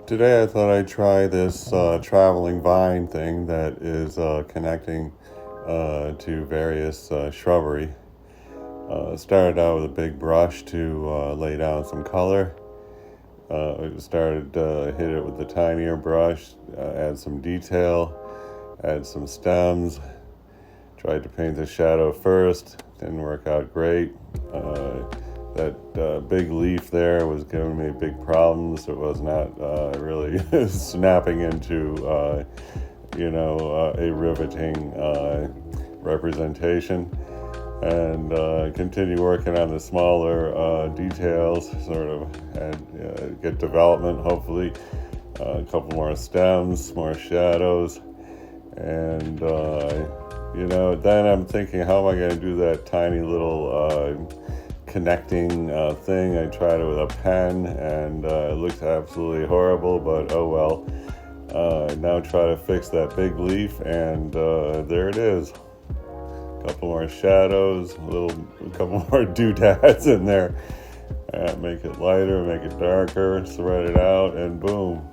Today I thought I'd try this traveling vine thing that is connecting to various shrubbery. Started out with a big brush to lay down some color. Hit it with the tinier brush, add some detail, add some stems. Tried to paint the shadow first, didn't work out great. That big leaf there was giving me big problems. It was not really snapping into, a riveting representation. And continue working on the smaller details, sort of, and get development, hopefully. A couple more stems, more shadows. And, then I'm thinking, how am I going to do that tiny little connecting thing? I tried it with a pen, and it looked absolutely horrible, but oh well. Now try to fix that big leaf, and there it is. A couple more shadows, a couple more doodads in there. Make it lighter, make it darker, spread it out, and boom.